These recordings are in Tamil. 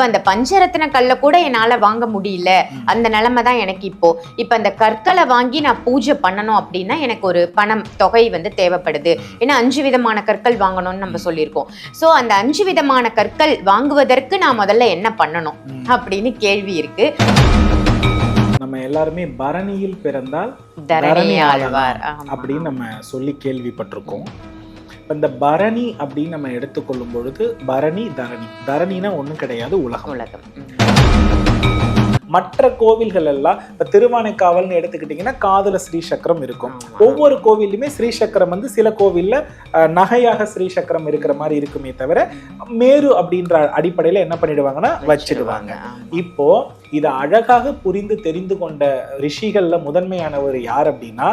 அந்த பஞ்சரத்ன கல்லை கூட என்னால வாங்க முடியல, அந்த நிலைமை தான் எனக்கு இப்ப அந்த கற்களை வாங்கி நான் பூஜை பண்ணணும் அப்படின்னா எனக்கு ஒரு பணம் தொகை வந்து தேவைப்படுது. ஏன்னா 5 விதமான கற்கள் வாங்கணும்னு நம்ம சொல்லியிருக்கோம். சோ அந்த 5 விதமான கற்கள் வாங்குவதற்கு நான் முதல்ல என்ன பண்ணணும் அப்படின்னு கேள்வி இருக்கு. நம்ம எல்லாருமே பரணியில் பிறந்தால் தரணி ஆழ்வார் அப்படின்னு நம்ம சொல்லி கேள்விப்பட்டிருக்கோம். இந்த பரணி அப்படின்னு நம்ம எடுத்துக்கொள்ளும் பொழுது பரணி தரணி, தரணினா ஒண்ணும் கிடையாது, உலகம். மற்ற கோவில்கள் எல்லாம் இப்ப திருவானைக்காவல்னு எடுத்துக்கிட்டீங்கன்னா காதுல ஸ்ரீசக்கரம் இருக்கும். ஒவ்வொரு கோவிலுமே ஸ்ரீசக்கரம் வந்து சில கோவில்ல நகையாக ஸ்ரீசக்கரம் இருக்கிற மாதிரி இருக்குமே தவிர மேரு அப்படின்ற அடிப்படையில என்ன பண்ணிடுவாங்கன்னா வச்சிடுவாங்க. இப்போ இதை அழகாக புரிந்து தெரிந்து கொண்ட ரிஷிகள்ல முதன்மையானவர் யார் அப்படின்னா,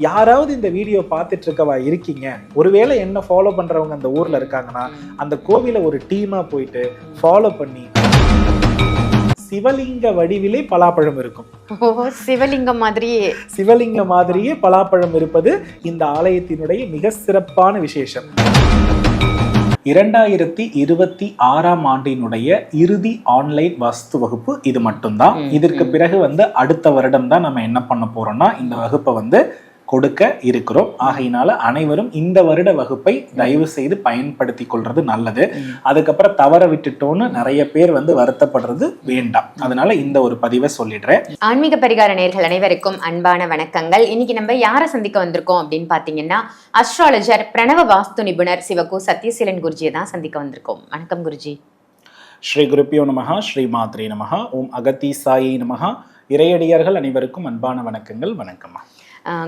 யாராவது இந்த வீடியோ பார்த்துட்டு இருக்கவா இருக்கீங்க, ஒருவேளை என்ன ஃபாலோ பண்றவங்க அந்த ஊர்ல இருக்காங்கன்னா அந்த கோவில ஒரு டீமா போயிட்டு ஃபாலோ பண்ணி சிவலிங்க வடிவிலே பலாப்பழம் இருக்கும். சிவலிங்க மாதிரியே பலாப்பழம் இருப்பது இந்த ஆலயத்தினுடைய மிக சிறப்பான விசேஷம். 2026 ஆண்டினுடைய இறுதி ஆன்லைன் வாஸ்து வகுப்பு இது மட்டும்தான். இதற்கு பிறகு வந்து அடுத்த வருடம் தான் நம்ம என்ன பண்ண போறோம்னா இந்த வகுப்பை வந்து கொடுக்க இருக்கிறோம். ஆகையினால அனைவரும் இந்த வருட வகுப்பை தயவு செய்து பயன்படுத்தி கொள்றது நல்லது. அதுக்கப்புறம் தவற விட்டுட்டோன்னு நிறைய பேர் வந்து வருத்தப்படுறது வேண்டாம். அதனால இந்த ஒரு பதிவை சொல்லிடுறேன். ஆன்மீக பரிகார நேயர்கள் அனைவருக்கும் அன்பான வணக்கங்கள். இன்னைக்கு நம்ம யாரை சந்திக்க வந்திருக்கோம் அப்படின்னு பாத்தீங்கன்னா அஸ்ட்ராலஜர், பிரணவ வாஸ்து நிபுணர் சிவகு சத்யசீலன் குருஜியை தான் சந்திக்க வந்திருக்கோம். வணக்கம் குருஜி. ஸ்ரீ குருப்பியோ நமஹா, ஸ்ரீ மாத்ரே நமஹா, ஓம் அகத்தி சாயி நமஹா. இறையடியார்கள் அனைவருக்கும் அன்பான வணக்கங்கள். வணக்கம்மா.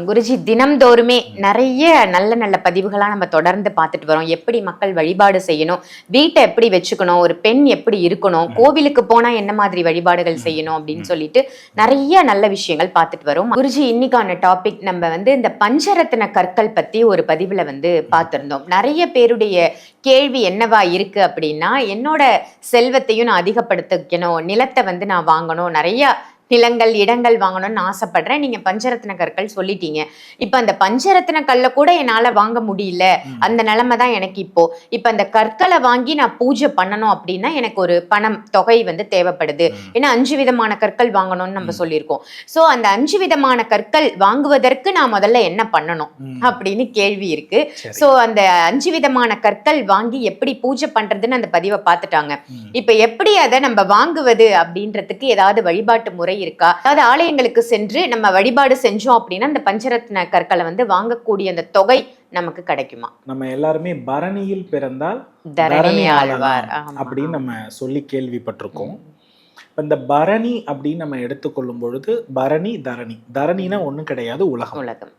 குருஜி, தினம்தோறுமே நிறைய நல்ல நல்ல பதிவுகளா நம்ம தொடர்ந்து பார்த்துட்டு வரோம். எப்படி மக்கள் வழிபாடு செய்யணும், வீட்டை எப்படி வச்சுக்கணும், ஒரு பெண் எப்படி இருக்கணும், கோவிலுக்கு போனா என்ன மாதிரி வழிபாடுகள் செய்யணும் அப்படின்னு சொல்லிட்டு நிறைய நல்ல விஷயங்கள் பார்த்துட்டு வரோம். குருஜி, இன்னைக்கான டாபிக் நம்ம வந்து இந்த பஞ்சரத்ன கற்கள் பத்தி ஒரு பதிவுல வந்து பார்த்திருந்தோம். நிறைய பேருடைய கேள்வி என்னவா இருக்கு அப்படின்னா, என்னோட செல்வத்தையும் நான் அதிகப்படுத்திக்கணும், நிலத்தை வந்து நான் வாங்கணும், நிறைய நிலங்கள் இடங்கள் வாங்கணும்னு ஆசைப்படுறேன். நீங்க பஞ்சரத்ன கற்கள் சொல்லிட்டீங்க. இப்ப அந்த பஞ்சரத்ன கல்லை கூட என்னால வாங்க முடியல, அந்த நிலைமை தான் எனக்கு இப்ப அந்த கற்களை வாங்கி நான் பூஜை பண்ணணும் அப்படின்னா எனக்கு ஒரு பணம் தொகை வந்து தேவைப்படுது. ஏன்னா 5 விதமான கற்கள் வாங்கணும்னு நம்ம சொல்லியிருக்கோம். சோ அந்த 5 விதமான கற்கள் வாங்குவதற்கு நான் முதல்ல என்ன பண்ணணும் அப்படின்னு கேள்வி இருக்கு. சோ அந்த 5 விதமான கற்கள் வாங்கி எப்படி பூஜை பண்றதுன்னு அந்த பதிவை பார்த்துட்டாங்க. இப்ப எப்படி அதை நம்ம வாங்குவது அப்படின்றதுக்கு ஏதாவது வழிபாட்டு முறை இருக்கா? அதாவது ஆலயங்களுக்கு சென்று நம்ம வழிபாடு செஞ்சோம் அப்படின்னா அந்த பஞ்சரத்ன கற்களை வந்து வாங்கக்கூடிய அந்த தொகை நமக்கு கிடைக்குமா? நம்ம எல்லாருமே பரணியில் பிறந்தால் தரணி ஆழ்வார் அப்படின்னு நம்ம சொல்லி கேள்விப்பட்டிருக்கோம். இந்த பரணி அப்படின்னு நம்ம எடுத்துக்கொள்ளும் பொழுது பரணி தரணி, தரணினா ஒண்ணும் கிடையாது, உலகம்.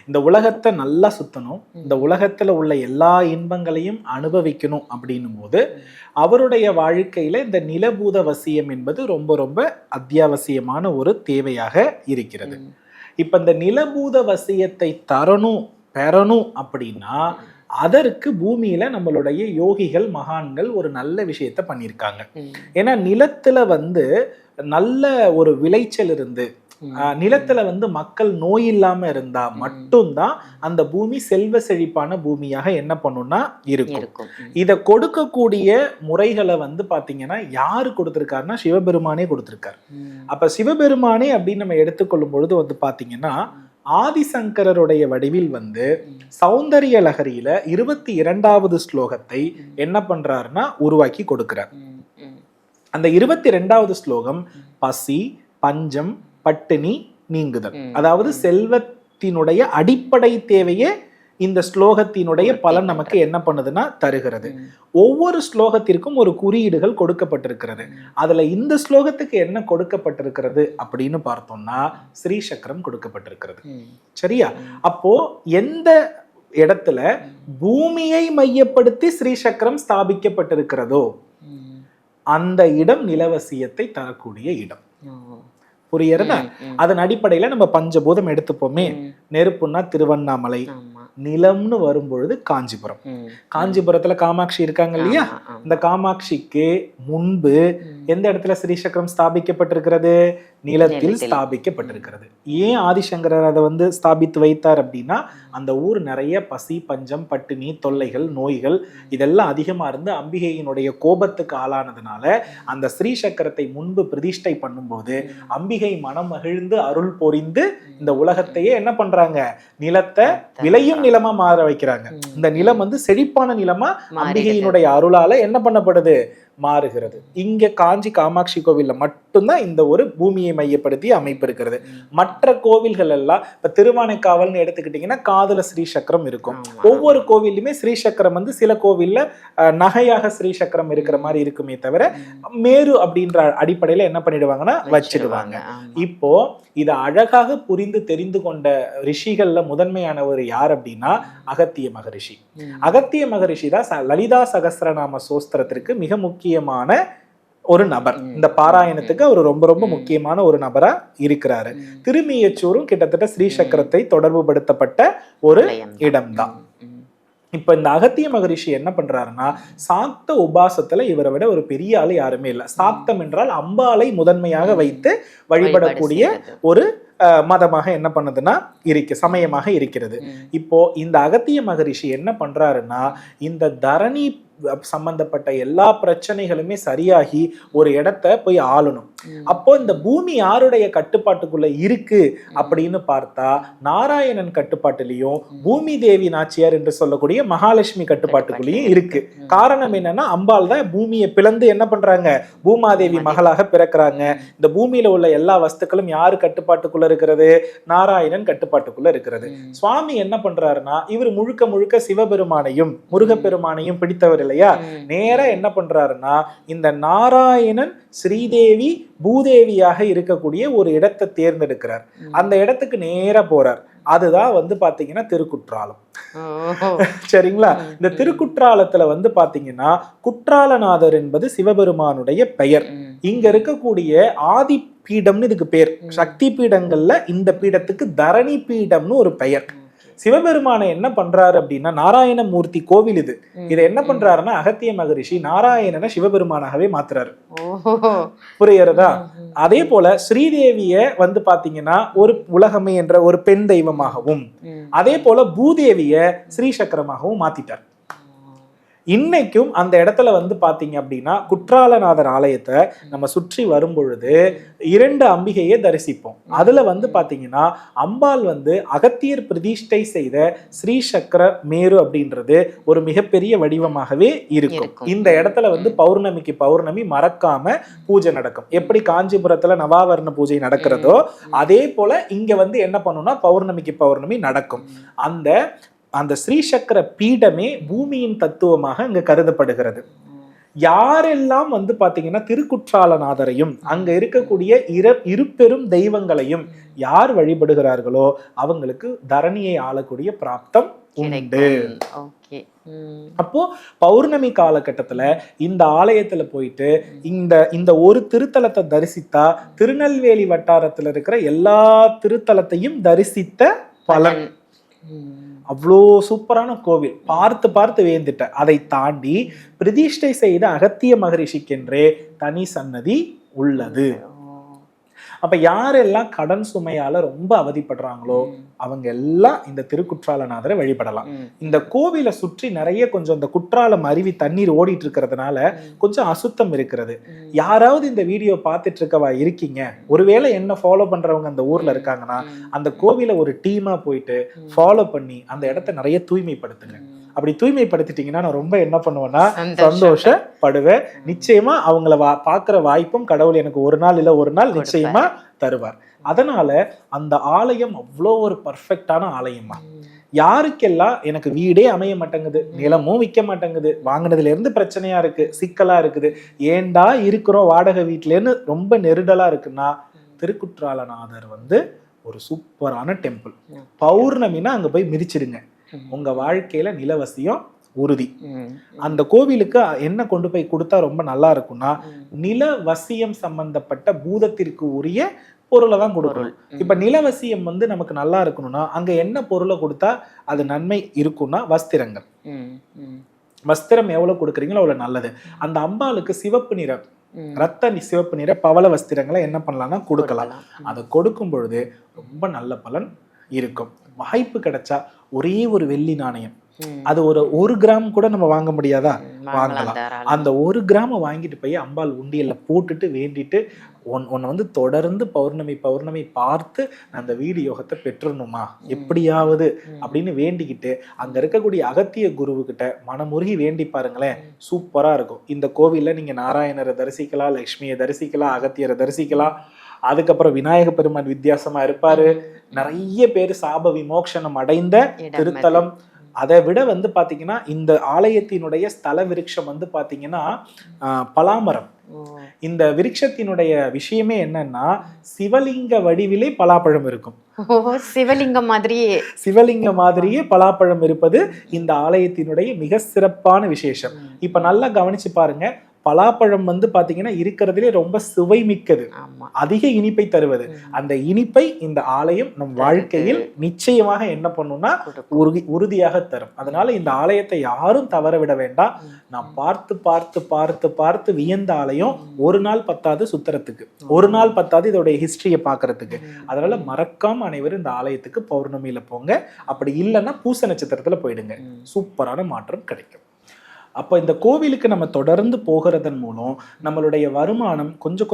இந்த உலகத்தை நல்லா சுத்தணும், இந்த உலகத்துல உள்ள எல்லா இன்பங்களையும் அனுபவிக்கணும் அப்படின்னும் போது அவருடைய வாழ்க்கையில இந்த நிலபூத வசியம் என்பது ரொம்ப ரொம்ப அத்தியாவசியமான ஒரு தேவையாக இருக்கிறது. இப்ப இந்த நிலபூத வசியத்தை பெறணும் அப்படின்னா அதற்கு பூமியில நம்மளுடைய யோகிகள் மகான்கள் ஒரு நல்ல விஷயத்த பண்ணியிருக்காங்க. ஏன்னா நிலத்துல வந்து நல்ல ஒரு விளைச்சல் இருந்து நிலத்துல வந்து மக்கள் நோய் இல்லாம இருந்தா மட்டும்தான் அந்த பூமி செல்வ செழிப்பான பூமியாக என்ன பண்ணும்னா இருக்கும். இத கொடுக்கக்கூடிய முறைகளை வந்து பாத்தீங்கன்னா யாரு கொடுத்திருக்காருன்னா சிவபெருமானே கொடுத்திருக்காரு. அப்ப சிவபெருமானே அப்படின்னு நம்ம எடுத்துக்கொள்ளும் பொழுது வந்து பாத்தீங்கன்னா ஆதிசங்கரருடைய வடிவில் வந்து சௌந்தரிய லகரியில 22வது ஸ்லோகத்தை என்ன பண்றாருன்னா உருவாக்கி கொடுக்கிறார். அந்த 22வது ஸ்லோகம் பசி, பஞ்சம், பட்டினி நீங்குதல், அதாவது செல்வத்தினுடைய அடிப்படை தேவையே இந்த ஸ்லோகத்தினுடைய பலன் நமக்கு என்ன பண்ணுதுன்னா தருகிறது. ஒவ்வொரு ஸ்லோகத்திற்கும் ஒரு குறியீடுகள் கொடுக்கப்பட்டிருக்கிறது. அதுல இந்த ஸ்லோகத்துக்கு என்ன கொடுக்கப்பட்டிருக்கிறது அப்படின்னு பார்த்தோம்னா ஸ்ரீசக்கரம் கொடுக்கப்பட்டிருக்கிறது. சரியா? அப்போ எந்த இடத்துல பூமியை மையப்படுத்தி ஸ்ரீசக்கரம் ஸ்தாபிக்கப்பட்டிருக்கிறதோ அந்த இடம் நிலவசியத்தை தரக்கூடிய இடம். புரியுறதா? அதன் அடிப்படையில நம்ம பஞ்சபூதம் எடுத்துப்போமே. நெருப்புன்னா திருவண்ணாமலை, நிலம்னு வரும்பொழுது காஞ்சிபுரம். காஞ்சிபுரத்துல காமாட்சி இருக்காங்க இல்லையா, இந்த காமாட்சிக்கு முன்பு எந்த இடத்துல ஸ்ரீசக்கரம் ஸ்தாபிக்கப்பட்டிருக்கிறது? நிலத்தில் ஸ்தாபிக்கப்பட்டிருக்கிறது. ஏன் ஆதிசங்கரர் அதை வந்து ஸ்தாபித்து வைத்தார் அப்படின்னா, அந்த ஊர் நிறைய பசி, பஞ்சம், பட்டினி, தொல்லைகள், நோய்கள் இதெல்லாம் அதிகமா இருந்து அம்பிகையினுடைய கோபத்துக்கு ஆளானதுனால அந்த ஸ்ரீசக்கரத்தை முன்பு பிரதிஷ்டை பண்ணும்போது அம்பிகை மனம் மகிழ்ந்து அருள் பொரிந்து இந்த உலகத்தையே என்ன பண்றாங்க? நிலத்தை விளையும் நிலமா மாற வைக்கிறாங்க. இந்த நிலம் வந்து செழிப்பான நிலமா அம்பிகையினுடைய அருளால என்ன பண்ணப்படுது? மாறுகிறது. இங்க காஞ்சி காமாட்சி கோவில்ல மட்டும்தான் இந்த ஒரு பூமியை மையப்படுத்தி அமைப்பு இருக்கிறது. மற்ற கோவில்கள் எல்லாம் இப்ப திருவானைக்காவல்னு எடுத்துக்கிட்டீங்கன்னா காதுல ஸ்ரீசக்கரம் இருக்கும். ஒவ்வொரு கோவில்லையுமே ஸ்ரீசக்கரம் வந்து சில கோவில்ல நகையாக ஸ்ரீசக்கரம் இருக்கிற மாதிரி இருக்குமே தவிர மேரு அப்படின்ற அடிப்படையில என்ன பண்ணிடுவாங்கன்னா வச்சிடுவாங்க. இப்போ இதை அழகாக புரிந்து தெரிந்து கொண்ட ரிஷிகள்ல முதன்மையானவர் யார் அப்படின்னா அகத்திய மகரிஷி. அகத்திய மகரிஷி தான் லலிதா சகஸ்ரநாம சோஸ்திரத்திற்கு மிக முக்கியமான ஒரு நபர். இந்த பாராயணத்துக்கு அவர் ரொம்ப ரொம்ப முக்கியமான ஒரு நபரா இருக்கிறாரு. திருமியச்சூரும் கிட்டத்தட்ட ஸ்ரீசக்கரத்தை தொடர்பு படுத்தப்பட்ட ஒரு இடம்தான். இப்ப இந்த அகத்திய மகரிஷி என்ன பண்றாருன்னா, சாக்த உபாசத்துல இவரை விட ஒரு பெரிய ஆளு யாருமே இல்லை. சாக்தம் என்றால் அம்பாளை முதன்மையாக வைத்து வழிபடக்கூடிய ஒரு மதமாக என்ன பண்ணுதுன்னா சமயமாக இருக்கிறது. இப்போ இந்த அகத்திய மகரிஷி என்ன பண்றாருன்னா, இந்த தரணி சம்பந்தப்பட்ட எல்லா பிரச்சனைகளுமே சரியாகி ஒரு இடத்த போய் ஆளணும். அப்போ இந்த பூமி யாருடைய கட்டுப்பாட்டுக்குள்ள இருக்கு அப்படின்னு பார்த்தா நாராயணன் கட்டுப்பாட்டிலையும் பூமி தேவி நாச்சியார் என்று சொல்லக்கூடிய மகாலட்சுமி கட்டுப்பாட்டுக்குள்ளேயும் இருக்கு. காரணம் என்னன்னா, அம்பாள் தான் பூமியை பிளந்து என்ன பண்றாங்க? பூமாதேவி மகளாக பிறக்கிறாங்க. இந்த பூமியில உள்ள எல்லா வஸ்துக்களும் யாரு கட்டுப்பாட்டுக்குள்ள இருக்கிறது? நாராயணன் கட்டுப்பாட்டுக்குள்ள இருக்கிறது. சுவாமி என்ன பண்றாருன்னா, இவர் முழுக்க முழுக்க சிவபெருமானையும் முருகப்பெருமானையும் பிடித்தவர் இல்லையா, நேரா என்ன பண்றாருன்னா இந்த நாராயணன் ஸ்ரீதேவி பூதேவியாக இருக்கக்கூடிய ஒரு இடத்தை தேர்ந்தெடுக்கிறார். அந்த இடத்துக்கு நேரா போறார். அதுதான் வந்து பாத்தீங்கன்னா திருக்குற்றாலம். சரிங்களா? இந்த திருக்குற்றாலத்துல வந்து பாத்தீங்கன்னா குற்றாலநாதர் என்பது சிவபெருமானுடைய பெயர். இங்க இருக்கக்கூடிய ஆதி பீடம்னு இதுக்கு பேர். சக்தி பீடங்கள்ல இந்த பீடத்துக்கு தரணி பீடம்னு ஒரு பெயர். சிவபெருமானை என்ன பண்றாரு அப்படின்னா, நாராயணமூர்த்தி கோவில் இது. இதை என்ன பண்றாருன்னா அகத்திய மகரிஷி நாராயணனை சிவபெருமானாகவே மாத்துறாரு. புரியுறதா? அதே போல ஸ்ரீதேவிய வந்து பாத்தீங்கன்னா ஒரு உலகமே என்ற ஒரு பெண் தெய்வமாகவும், அதே போல பூதேவிய ஸ்ரீசக்கரமாகவும் மாத்திட்டார். இன்னைக்கும் அந்த இடத்துல வந்து பாத்தீங்க அப்படின்னா குற்றாலநாதர் ஆலயத்தை நம்ம சுற்றி வரும் பொழுது 2 அம்பிகையை தரிசிப்போம். அதுல வந்து பாத்தீங்கன்னா அம்பாள் வந்து அகத்தியர் பிரதிஷ்டை செய்த ஸ்ரீசக்கர மேரு அப்படின்றது ஒரு மிகப்பெரிய வடிவமாகவே இருக்கும். இந்த இடத்துல வந்து பௌர்ணமிக்கு பௌர்ணமி மறக்காம பூஜை நடக்கும். எப்படி காஞ்சிபுரத்துல நவாவரண பூஜை நடக்கிறதோ அதே போல இங்க வந்து என்ன பண்ணும்னா பௌர்ணமிக்கு பௌர்ணமி நடக்கும். அந்த ஸ்ரீசக்கர பீடமே பூமியின் தத்துவமாக அங்க கருதப்படுகிறது. யாரெல்லாம் வந்து பாத்தீங்கன்னா திருக்குற்றாலநாதரையும் அங்க இருக்கக்கூடிய இருபெரும் தெய்வங்களையும் யார் வழிபடுகிறார்களோ அவங்களுக்கு தரணியை ஆளக்கூடிய பிராப்தம் உண்டு. அப்போ பௌர்ணமி காலகட்டத்துல இந்த ஆலயத்துல போயிட்டு இந்த ஒரு திருத்தலத்தை தரிசித்தா திருநெல்வேலி வட்டாரத்துல இருக்கிற எல்லா திருத்தலத்தையும் தரிசித்த பலன். அவ்வளோ சூப்பரான கோவில். பார்த்து வேந்துட்ட. அதை தாண்டி பிரதிஷ்டை செய்த அகத்திய மகரிஷிக்கென்றே தனி சன்னதி உள்ளது. அப்ப யாரெல்லாம் கடன் சுமையால ரொம்ப அவதிப்படுறாங்களோ அவங்க எல்லாம் இந்த திருக்குற்றாலநாதரை வழிபடலாம். இந்த கோவிலை சுற்றி நிறைய கொஞ்சம் இந்த குற்றாலம் அருவி தண்ணீர் ஓடிட்டு இருக்கிறதுனால கொஞ்சம் அசுத்தம் இருக்கிறது. யாராவது இந்த வீடியோ பார்த்துட்டு இருக்கவா இருக்கீங்க, ஒருவேளை என்ன ஃபாலோ பண்றவங்க அந்த ஊர்ல இருக்காங்கன்னா அந்த கோவிலை ஒரு டீமா போயிட்டு ஃபாலோ பண்ணி அந்த இடத்த நிறைய தூய்மைப்படுத்துங்க. அப்படி தூய்மைப்படுத்திட்டீங்கன்னா நான் ரொம்ப என்ன பண்ணுவேன்னா சந்தோஷப்படுவேன். நிச்சயமா அவங்கள பாக்குற வாய்ப்பும் கடவுள் எனக்கு ஒரு நாள் இல்ல ஒரு நாள் நிச்சயமா தருவார். அதனால அந்த ஆலயம் அவ்வளோ ஒரு பர்ஃபெக்டான ஆலயமா. யாருக்கெல்லாம் எனக்கு வீடே அமைய மாட்டேங்குது, நிலமும் விற்க மாட்டேங்குது, வாங்கினதுல இருந்து பிரச்சனையா இருக்கு, சிக்கலா இருக்குது, ஏண்டா இருக்கிறோம் வாடகை வீட்டுலன்னு ரொம்ப நெருடலா இருக்குன்னா திருக்குற்றாலநாதர் வந்து ஒரு சூப்பரான டெம்பிள். பௌர்ணமினா அங்க போய் மிதிச்சிடுங்க. உங்க வாழ்க்கையில நிலவசியம் உறுதி. அந்த கோவிலுக்கு என்ன கொண்டு போய் கொடுத்தா ரொம்ப நல்லா இருக்கும்னா நிலவசியம் சம்பந்தப்பட்ட பூதத்திற்கு உரிய பொருளை தான் கொடுக்கணும். இப்ப நிலவசியம் வந்து நமக்கு நல்லா இருக்கணும்னா அங்க என்ன பொருளை கொடுத்தா அது நன்மை இருக்கும்னா வஸ்திரங்கள். வஸ்திரம் எவ்வளவு கொடுக்குறீங்களோ அவ்வளவு நல்லது. அந்த அம்பாளுக்கு சிவப்பு நிறம், ரத்த சிவப்பு நிற பவள வஸ்திரங்களை என்ன பண்ணலாம்னா கொடுக்கலாம். அதை கொடுக்கும் பொழுது ரொம்ப நல்ல பலன் இருக்கும். வாய்ப்பு கிடைச்சா ஒரே ஒரு வெள்ளி நாணயம், அது ஒரு கிராம் கூட நம்ம வாங்க முடியாதா, வாங்கலாம். அந்த 1 கிராம வாங்கிட்டு போய் அம்பாள் உண்டியல்ல போட்டுட்டு வேண்டிட்டு உன்னை வந்து தொடர்ந்து பௌர்ணமி பார்த்து அந்த வீடு யோகத்தை பெற்றணுமா எப்படியாவது அப்படின்னு வேண்டிக்கிட்டு அங்க இருக்கக்கூடிய அகத்திய குருவுகிட்ட மனமுருகி வேண்டி பாருங்களேன், சூப்பரா இருக்கும். இந்த கோவில்ல நீங்க நாராயணரை தரிசிக்கலாம், லட்சுமியை தரிசிக்கலாம், அகத்தியரை தரிசிக்கலாம். அதுக்கப்புறம் விநாயக பெருமான் வித்தியாசமா இருப்பாரு. நிறைய பேர் சாப விமோக்ஷனம் அடைந்த திருத்தலம். அதை விட வந்து பாத்தீங்கன்னா இந்த ஆலயத்தினுடைய ஸ்தல விருட்சம் வந்து பாத்தீங்கன்னா பலாமரம். இந்த விருட்சத்தினுடைய விஷயமே என்னன்னா சிவலிங்க வடிவிலே பலாப்பழம் இருக்கும். சிவலிங்க மாதிரியே பலாப்பழம் இருப்பது இந்த ஆலயத்தினுடைய மிக சிறப்பான விசேஷம். இப்ப நல்லா கவனிச்சு பாருங்க, பலாப்பழம் வந்து பாத்தீங்கன்னா இருக்கிறதுலே ரொம்ப சுவை மிக்கது, அதிக இனிப்பை தருவது. அந்த இனிப்பை இந்த ஆலயம் நம் வாழ்க்கையில் நிச்சயமாக என்ன பண்ணும்னா உறுதியாக தரும். அதனால இந்த ஆலயத்தை யாரும் தவற விட வேண்டாம். நான் பார்த்து பார்த்து பார்த்து பார்த்து வியந்த ஆலயம். ஒரு நாள் பத்தாது சுத்துறதுக்கு, ஒரு நாள் பத்தாது இதோடைய ஹிஸ்டரியை பாக்குறதுக்கு. அதனால மறக்காம அனைவரும் இந்த ஆலயத்துக்கு பௌர்ணமியில போங்க. அப்படி இல்லைன்னா பூச நட்சத்திரத்துல போயிடுங்க, சூப்பரான மாற்றம் கிடைக்கும். அப்போ இந்த கோவிலுக்கு நம்ம தொடர்ந்து போகிறதன் மூலம் நம்மளுடைய வருமானம் கொஞ்சம்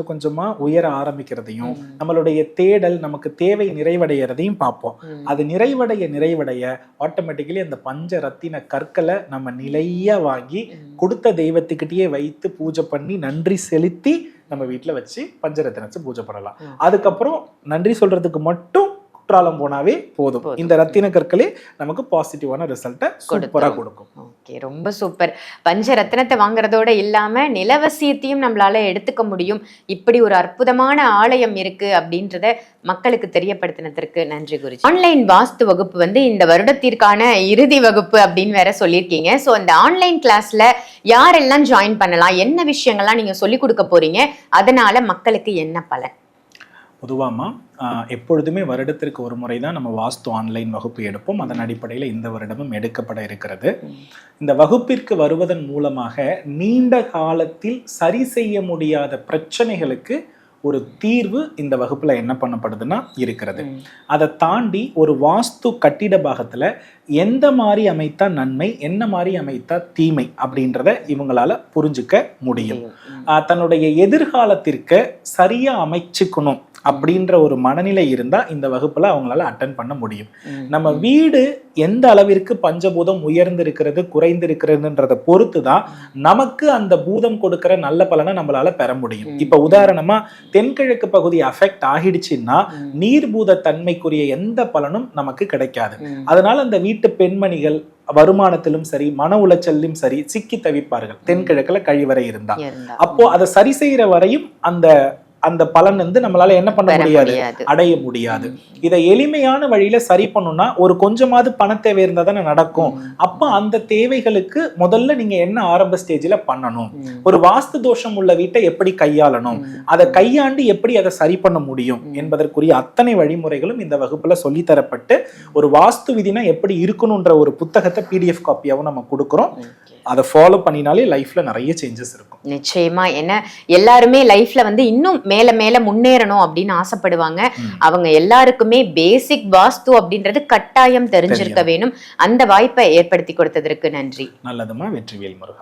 கொஞ்சமா உயர ஆரம்பிக்கிறதையும், நம்மளுடைய தேடல் நமக்கு தேவை நிறைவடைகிறதையும் பார்ப்போம். அது நிறைவடைய ஆட்டோமேட்டிக்கலி அந்த பஞ்ச ரத்தின கற்களை நம்ம நிலையா வாங்கி கொடுத்த தெய்வத்துக்கிட்டே வைத்து பூஜை பண்ணி நன்றி செலுத்தி நம்ம வீட்டுல வச்சு பஞ்சரத்தினத்தை பூஜை பண்ணலாம். அதுக்கப்புறம் நன்றி சொல்றதுக்கு மட்டும் குற்றாலம் போனாவே போதும். இந்த ரத்தின கற்களே நமக்கு பாசிட்டிவான ரிசல்ட்டை சூப்பரா கொடுக்கும். ஓகே, ரொம்ப சூப்பர். பஞ்ச ரத்தினத்தை வாங்குறதோட இல்லாம நிலவசியத்தையும் நம்மளால எடுத்துக்க முடியும். இப்படி ஒரு அற்புதமான ஆலயம் இருக்கு அப்படின்றத மக்களுக்கு தெரியப்படுத்தினதற்கு நன்றி குருஜி. ஆன்லைன் வாஸ்து வகுப்பு வந்து இந்த வருடத்திற்கான இறுதி வகுப்பு அப்படின்னு வேற சொல்லியிருக்கீங்க. ஸோ இந்த ஆன்லைன் கிளாஸ்ல யாரெல்லாம் ஜாயின் பண்ணலாம், என்ன விஷயங்கள்லாம் நீங்க சொல்லி கொடுக்க போறீங்க, அதனால மக்களுக்கு என்ன பலன்? பொதுவாமா எப்பொழுதுமே வருடத்திற்கு ஒரு முறை தான் நம்ம வாஸ்து ஆன்லைன் வகுப்பு எடுப்போம். அதன் அடிப்படையில் இந்த வருடமும் எடுக்கப்பட இருக்கிறது. இந்த வகுப்பிற்கு வருவதன் மூலமாக நீண்ட காலத்தில் சரி செய்ய முடியாத பிரச்சனைகளுக்கு ஒரு தீர்வு இந்த வகுப்புல என்ன பண்ணப்படுதுன்னா இருக்கிறது. அதை தாண்டி ஒரு வாஸ்து கட்டிட பாகத்துல எந்த மாதிரி அமைத்தா நன்மை, என்ன மாதிரி அமைத்தா தீமை அப்படின்றத இவங்களால புரிஞ்சுக்க முடியும். தன்னுடைய எதிர்காலத்திற்கு சரியா அமைச்சுக்கணும் அப்படின்ற ஒரு மனநிலை இருந்தா இந்த வகுப்புல அவங்களால அட்டன் பண்ண முடியும். நம்ம வீடு எந்த அளவிற்கு பஞ்சபூதம் உயர்ந்திருக்கிறது குறைந்திருக்கிறதுன்றத பொறுத்துதான் நமக்கு அந்த பூதம் கொடுக்கிற நல்ல பலனை நம்மளால பெற முடியும். இப்ப உதாரணமா தென்கிழக்கு பகுதி அஃபெக்ட் ஆகிடுச்சுன்னா நீர்பூத தன்மைக்குரிய எந்த பலனும் நமக்கு கிடைக்காது. அதனால அந்த வீட்டு பெண்மணிகள் வருமானத்திலும் சரி மன உளைச்சலும் சரி சிக்கி தவிப்பார்கள் தென்கிழக்குல கழிவறை இருந்தா. அப்போ அதை சரி செய்யற வரையும் அந்த பலன் வந்து நம்மளால என்ன பண்ண முடியாது, அடைய முடியாது. இதை எளிமையான வழியில சரி பண்ணணும்னா ஒரு கொஞ்சமாவது பண தேவை இருந்தா தானே நடக்கும். அப்ப அந்த தேவைகளுக்கு முதல்ல நீங்க என்ன ஆரம்ப ஸ்டேஜ்ல பண்ணணும், ஒரு வாஸ்து தோஷம் உள்ள வீட்டை எப்படி கையாளணும், அதை கையாண்டு எப்படி அதை சரி பண்ண முடியும் என்பதற்குரிய அத்தனை வழிமுறைகளும் இந்த வகுப்புல சொல்லி தரப்பட்டு ஒரு வாஸ்து விதினா எப்படி இருக்கணும்ன்ற ஒரு புத்தகத்தை PDF காப்பியாவும் நம்ம கொடுக்குறோம். அதை ஃபாலோ பண்ணினாலே லைஃப்ல நிறைய சேஞ்சஸ் இருக்கும். நிச்சயமா. ஏன்னா எல்லாருமே லைஃப்ல வந்து இன்னும் மேல மேல முன்னேறணும் அப்படின்னு ஆசைப்படுவாங்க. அவங்க எல்லாருக்குமே பேசிக் வாஸ்து அப்படின்றது கட்டாயம் தெரிஞ்சிருக்க வேணும். அந்த வாய்ப்பை ஏற்படுத்தி கொடுத்ததற்கு நன்றி. நல்லதுமா. வெற்றிவேல் முருகா.